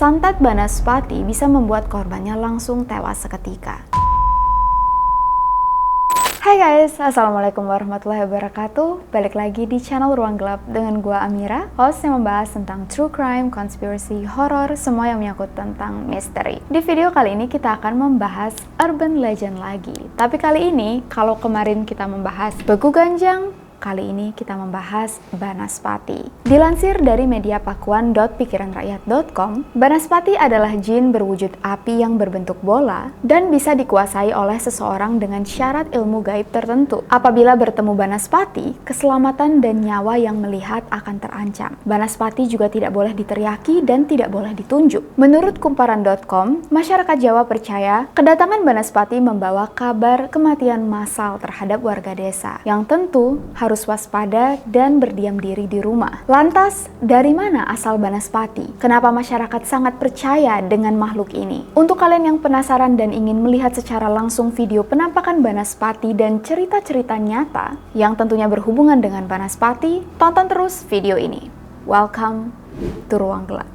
santet Banaspati bisa membuat korbannya langsung tewas seketika. Hai guys, assalamualaikum warahmatullahi wabarakatuh. Balik lagi di channel Ruang Gelap dengan gua Amira, host yang membahas tentang true crime, conspiracy, horror, semua yang menyangkut tentang misteri. Di video kali ini kita akan membahas urban legend lagi. Tapi kali ini, kalau kemarin kita membahas Begu Ganjang, kali ini kita membahas Banaspati. Dilansir dari media pakuan.pikiranrakyat.com, Banaspati adalah jin berwujud api yang berbentuk bola dan bisa dikuasai oleh seseorang dengan syarat ilmu gaib tertentu. Apabila bertemu Banaspati, keselamatan dan nyawa yang melihat akan terancam. Banaspati juga tidak boleh diteriaki dan tidak boleh ditunjuk. Menurut kumparan.com, masyarakat Jawa percaya kedatangan Banaspati membawa kabar kematian massal terhadap warga desa, yang tentu harus waspada dan berdiam diri di rumah. Lantas, dari mana asal Banaspati? Kenapa masyarakat sangat percaya dengan makhluk ini? Untuk kalian yang penasaran dan ingin melihat secara langsung video penampakan Banaspati dan cerita-cerita nyata yang tentunya berhubungan dengan Banaspati, tonton terus video ini. Welcome to Ruang Gelap.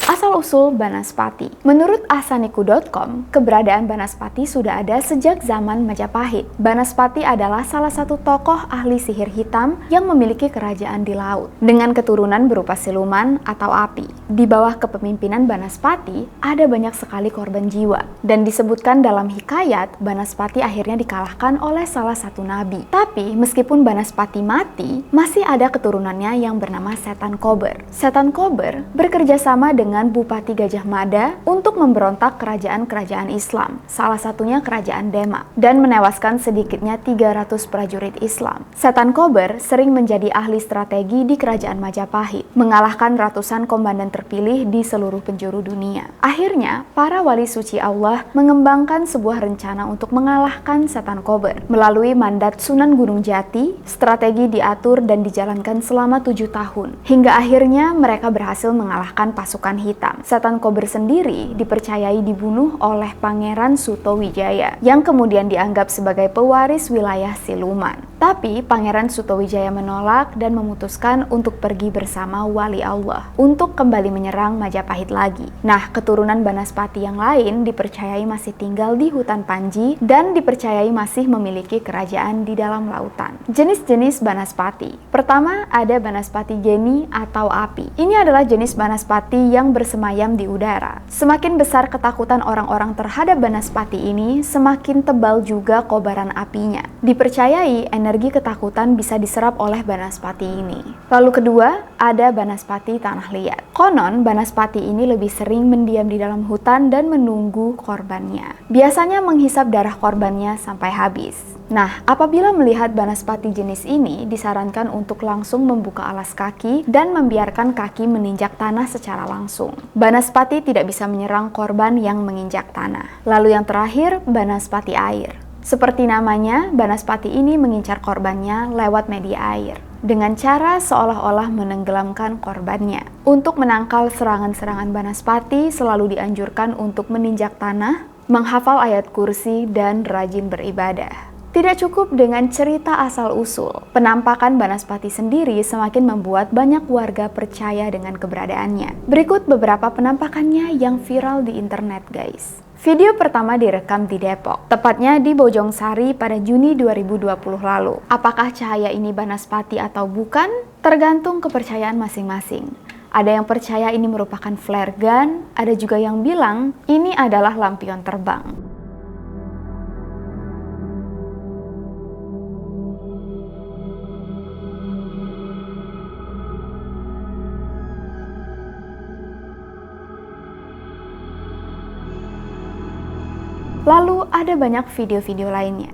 Asal-usul Banaspati. Menurut asaniku.com, keberadaan Banaspati sudah ada sejak zaman Majapahit. Banaspati adalah salah satu tokoh ahli sihir hitam yang memiliki kerajaan di laut, dengan keturunan berupa siluman atau api. Di bawah kepemimpinan Banaspati, ada banyak sekali korban jiwa. Dan disebutkan dalam hikayat, Banaspati akhirnya dikalahkan oleh salah satu nabi. Tapi, meskipun Banaspati mati, masih ada keturunannya yang bernama Setan Kober. Setan Kober bekerja sama dengan Bupati Gajah Mada untuk memberontak kerajaan-kerajaan Islam, salah satunya kerajaan Demak, dan menewaskan sedikitnya 300 prajurit Islam. Setan Kober sering menjadi ahli strategi di kerajaan Majapahit, mengalahkan ratusan komandan terpilih di seluruh penjuru dunia. Akhirnya, para wali suci Allah mengembangkan sebuah rencana untuk mengalahkan Setan Kober. Melalui mandat Sunan Gunung Jati, strategi diatur dan dijalankan selama 7 tahun, hingga akhirnya mereka berhasil mengalahkan pasukan hitam. Setan Kober sendiri dipercayai dibunuh oleh Pangeran Sutawijaya, yang kemudian dianggap sebagai pewaris wilayah siluman. Tapi Pangeran Sutawijaya menolak dan memutuskan untuk pergi bersama wali Allah untuk kembali menyerang Majapahit lagi. Nah, keturunan Banaspati yang lain dipercayai masih tinggal di hutan Panji dan dipercayai masih memiliki kerajaan di dalam lautan. Jenis-jenis Banaspati. Pertama, ada Banaspati geni atau api. Ini adalah jenis Banaspati yang bersemayam di udara. Semakin besar ketakutan orang-orang terhadap Banaspati ini, semakin tebal juga kobaran apinya. Dipercayai energi ketakutan bisa diserap oleh Banaspati ini. Lalu kedua, ada Banaspati tanah liat. Konon, Banaspati ini lebih sering mendiam di dalam hutan dan menunggu korbannya. Biasanya menghisap darah korbannya sampai habis. Nah, apabila melihat Banaspati jenis ini, disarankan untuk langsung membuka alas kaki dan membiarkan kaki menginjak tanah secara langsung. Banaspati tidak bisa menyerang korban yang menginjak tanah. Lalu yang terakhir, Banaspati air. Seperti namanya, Banaspati ini mengincar korbannya lewat media air, dengan cara seolah-olah menenggelamkan korbannya. Untuk menangkal serangan-serangan Banaspati, selalu dianjurkan untuk meninjak tanah, menghafal ayat kursi, dan rajin beribadah. Tidak cukup dengan cerita asal-usul, penampakan Banaspati sendiri semakin membuat banyak warga percaya dengan keberadaannya. Berikut beberapa penampakannya yang viral di internet, guys. Video pertama direkam di Depok, tepatnya di Bojongsari pada Juni 2020 lalu. Apakah cahaya ini Banaspati atau bukan? Tergantung kepercayaan masing-masing. Ada yang percaya ini merupakan flare gun, ada juga yang bilang ini adalah lampion terbang. Lalu ada banyak video-video lainnya.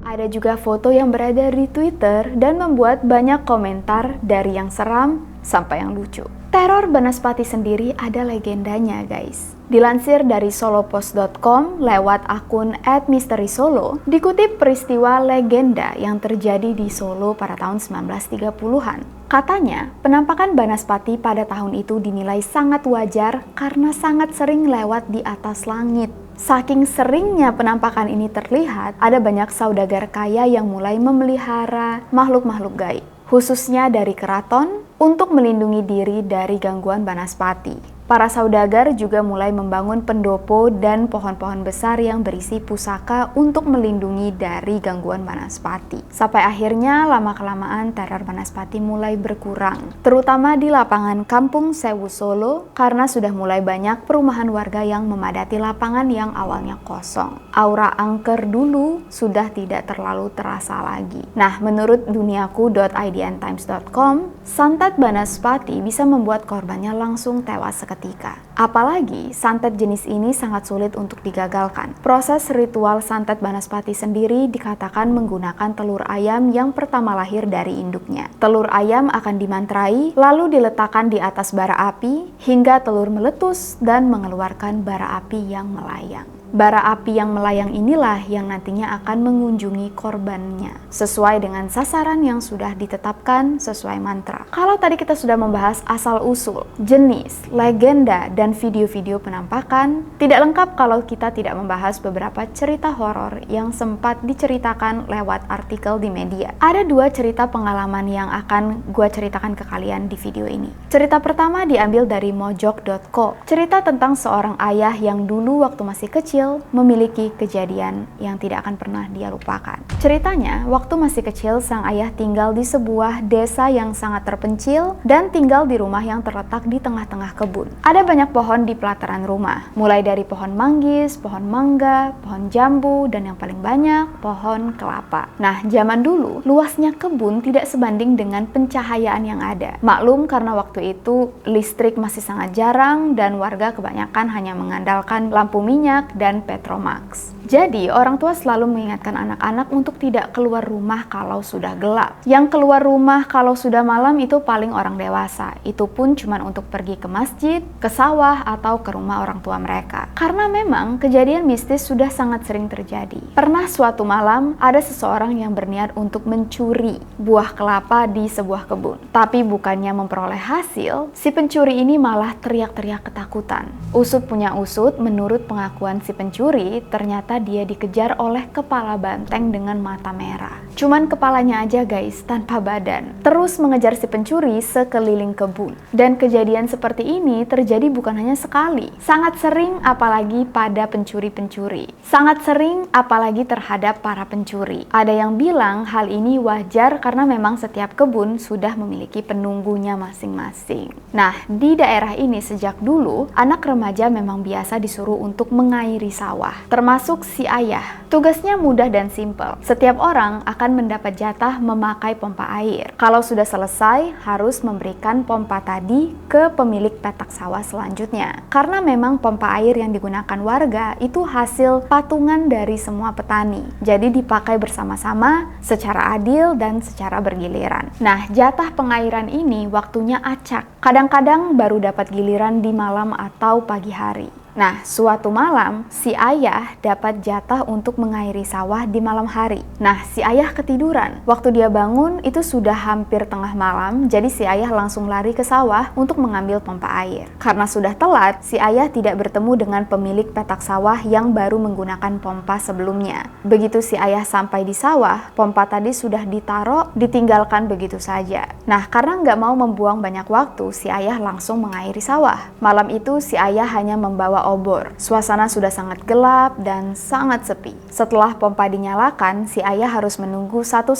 Ada juga foto yang beredar di Twitter dan membuat banyak komentar dari yang seram sampai yang lucu. Teror Banaspati sendiri ada legendanya, guys. Dilansir dari solopost.com lewat akun @misterisolo, dikutip peristiwa legenda yang terjadi di Solo pada tahun 1930-an. Katanya, penampakan Banaspati pada tahun itu dinilai sangat wajar karena sangat sering lewat di atas langit. Saking seringnya penampakan ini terlihat, ada banyak saudagar kaya yang mulai memelihara makhluk-makhluk gaib, khususnya dari keraton, untuk melindungi diri dari gangguan Banaspati. Para saudagar juga mulai membangun pendopo dan pohon-pohon besar yang berisi pusaka untuk melindungi dari gangguan Banaspati. Sampai akhirnya lama-kelamaan teror Banaspati mulai berkurang, terutama di lapangan Kampung Sewu Solo karena sudah mulai banyak perumahan warga yang memadati lapangan yang awalnya kosong. Aura angker dulu sudah tidak terlalu terasa lagi. Nah, menurut duniaku.idntimes.com, santet Banaspati bisa membuat korbannya langsung tewas seketika. Apalagi santet jenis ini sangat sulit untuk digagalkan. Proses ritual santet Banaspati sendiri dikatakan menggunakan telur ayam yang pertama lahir dari induknya. Telur ayam akan dimantrai, lalu diletakkan di atas bara api hingga telur meletus dan mengeluarkan bara api yang melayang. Bara api yang melayang inilah yang nantinya akan mengunjungi korbannya, sesuai dengan sasaran yang sudah ditetapkan sesuai mantra. Kalau tadi kita sudah membahas asal-usul, jenis, legenda, dan video-video penampakan, tidak lengkap kalau kita tidak membahas beberapa cerita horor yang sempat diceritakan lewat artikel di media. Ada 2 cerita pengalaman yang akan gue ceritakan ke kalian di video ini. Cerita pertama diambil dari mojok.co. Cerita tentang seorang ayah yang dulu waktu masih kecil memiliki kejadian yang tidak akan pernah dia lupakan. Ceritanya, waktu masih kecil sang ayah tinggal di sebuah desa yang sangat terpencil dan tinggal di rumah yang terletak di tengah-tengah kebun. Ada banyak pohon di pelataran rumah, mulai dari pohon manggis, pohon mangga, pohon jambu, dan yang paling banyak, pohon kelapa. Nah, zaman dulu, luasnya kebun tidak sebanding dengan pencahayaan yang ada. Maklum karena waktu itu listrik masih sangat jarang dan warga kebanyakan hanya mengandalkan lampu minyak dan Petromax. Jadi, orang tua selalu mengingatkan anak-anak untuk tidak keluar rumah kalau sudah gelap. Yang keluar rumah kalau sudah malam itu paling orang dewasa. Itu pun cuma untuk pergi ke masjid, ke sawah, atau ke rumah orang tua mereka. Karena memang kejadian mistis sudah sangat sering terjadi. Pernah suatu malam, ada seseorang yang berniat untuk mencuri buah kelapa di sebuah kebun. Tapi bukannya memperoleh hasil, si pencuri ini malah teriak-teriak ketakutan. Usut punya usut, menurut pengakuan si pencuri, ternyata dia dikejar oleh kepala banteng dengan mata merah. Cuman kepalanya aja guys, tanpa badan. Terus mengejar si pencuri sekeliling kebun. Dan kejadian seperti ini terjadi bukan hanya sekali. Sangat sering apalagi pada pencuri-pencuri. Sangat sering apalagi terhadap para pencuri. Ada yang bilang hal ini wajar karena memang setiap kebun sudah memiliki penunggunya masing-masing. Nah, di daerah ini sejak dulu, anak remaja memang biasa disuruh untuk mengairi sawah, termasuk si ayah. Tugasnya mudah dan simpel. Setiap orang akan mendapat jatah memakai pompa air. Kalau sudah selesai, harus memberikan pompa tadi ke pemilik petak sawah selanjutnya. Karena memang pompa air yang digunakan warga itu hasil patungan dari semua petani. Jadi dipakai bersama-sama secara adil dan secara bergiliran. Nah, jatah pengairan ini waktunya acak. Kadang-kadang baru dapat giliran di malam atau pagi hari. Nah, suatu malam, si ayah dapat jatah untuk mengairi sawah di malam hari. Nah, si ayah ketiduran. Waktu dia bangun, itu sudah hampir tengah malam, jadi si ayah langsung lari ke sawah untuk mengambil pompa air. Karena sudah telat, si ayah tidak bertemu dengan pemilik petak sawah yang baru menggunakan pompa sebelumnya. Begitu si ayah sampai di sawah, pompa tadi sudah ditaruh, ditinggalkan begitu saja. Nah, karena nggak mau membuang banyak waktu, si ayah langsung mengairi sawah. Malam itu, si ayah hanya membawa obor. Suasana sudah sangat gelap dan sangat sepi. Setelah pompa dinyalakan, si ayah harus menunggu 1-2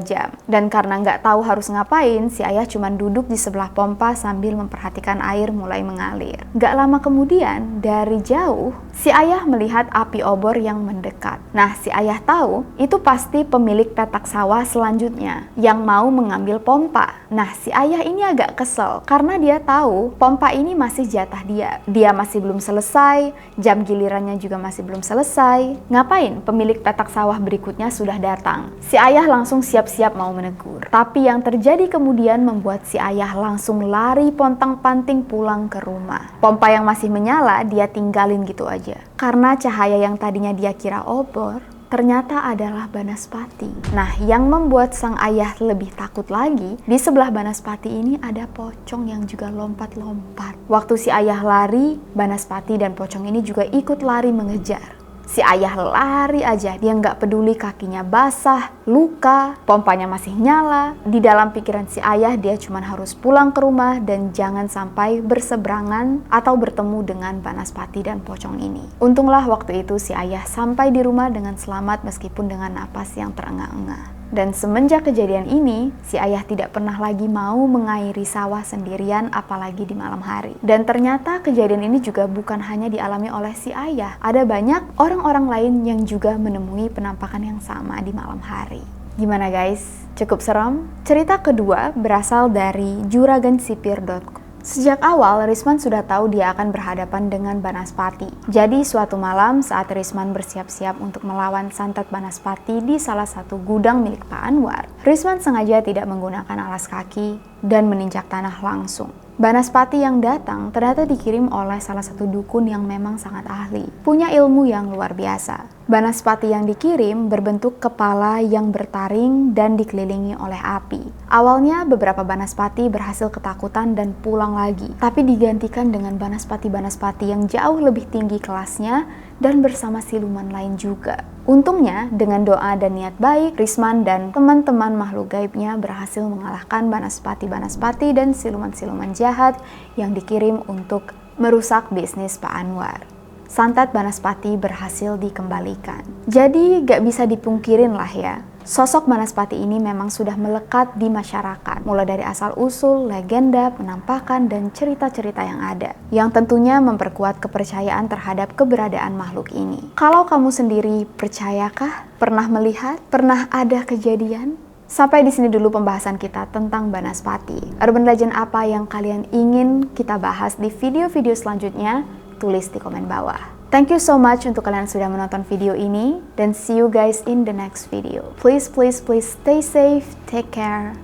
jam. Dan karena nggak tahu harus ngapain, si ayah cuma duduk di sebelah pompa sambil memperhatikan air mulai mengalir. Nggak lama kemudian, dari jauh, si ayah melihat api obor yang mendekat. Nah, si ayah tahu itu pasti pemilik petak sawah selanjutnya yang mau mengambil pompa. Nah, si ayah ini agak kesel karena dia tahu pompa ini masih jatah dia. Dia masih belum selesai selesai, jam gilirannya juga masih belum selesai. Ngapain? Pemilik petak sawah berikutnya sudah datang. Si ayah langsung siap-siap mau menegur. Tapi yang terjadi kemudian membuat si ayah langsung lari pontang-panting pulang ke rumah. Pompa yang masih menyala dia tinggalin gitu aja. Karena cahaya yang tadinya dia kira obor, ternyata adalah Banaspati. Nah, yang membuat sang ayah lebih takut lagi, di sebelah Banaspati ini ada pocong yang juga lompat-lompat. Waktu si ayah lari, Banaspati dan pocong ini juga ikut lari mengejar. Si ayah lari aja, dia nggak peduli kakinya basah, luka, pompanya masih nyala. Di dalam pikiran si ayah, dia cuma harus pulang ke rumah dan jangan sampai berseberangan atau bertemu dengan Banaspati dan pocong ini. Untunglah waktu itu si ayah sampai di rumah dengan selamat meskipun dengan napas yang terengah-engah. Dan semenjak kejadian ini, si ayah tidak pernah lagi mau mengairi sawah sendirian apalagi di malam hari. Dan ternyata kejadian ini juga bukan hanya dialami oleh si ayah. Ada banyak orang-orang lain yang juga menemui penampakan yang sama di malam hari. Gimana guys? Cukup seram? Cerita kedua berasal dari juragensipir.com. Sejak awal, Risman sudah tahu dia akan berhadapan dengan Banaspati. Jadi, suatu malam saat Risman bersiap-siap untuk melawan santet Banaspati di salah satu gudang milik Pak Anwar, Risman sengaja tidak menggunakan alas kaki dan meninjak tanah langsung. Banaspati yang datang ternyata dikirim oleh salah satu dukun yang memang sangat ahli, punya ilmu yang luar biasa. Banaspati yang dikirim berbentuk kepala yang bertaring dan dikelilingi oleh api. Awalnya beberapa Banaspati berhasil ketakutan dan pulang lagi, tapi digantikan dengan Banaspati-Banaspati yang jauh lebih tinggi kelasnya dan bersama siluman lain juga. Untungnya, dengan doa dan niat baik, Risman dan teman-teman makhluk gaibnya berhasil mengalahkan Banaspati-Banaspati dan siluman-siluman jahat yang dikirim untuk merusak bisnis Pak Anwar. Santet Banaspati berhasil dikembalikan. Jadi gak bisa dipungkirin lah ya, sosok Banaspati ini memang sudah melekat di masyarakat, mulai dari asal-usul, legenda, penampakan, dan cerita-cerita yang ada, yang tentunya memperkuat kepercayaan terhadap keberadaan makhluk ini. Kalau kamu sendiri percayakah? Pernah melihat? Pernah ada kejadian? Sampai di sini dulu pembahasan kita tentang Banaspati. Urban legend apa yang kalian ingin kita bahas di video-video selanjutnya? Tulis di komen bawah. Thank you so much untuk kalian sudah menonton video ini, dan see you guys in the next video. Please stay safe, take care,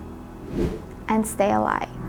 and stay alive.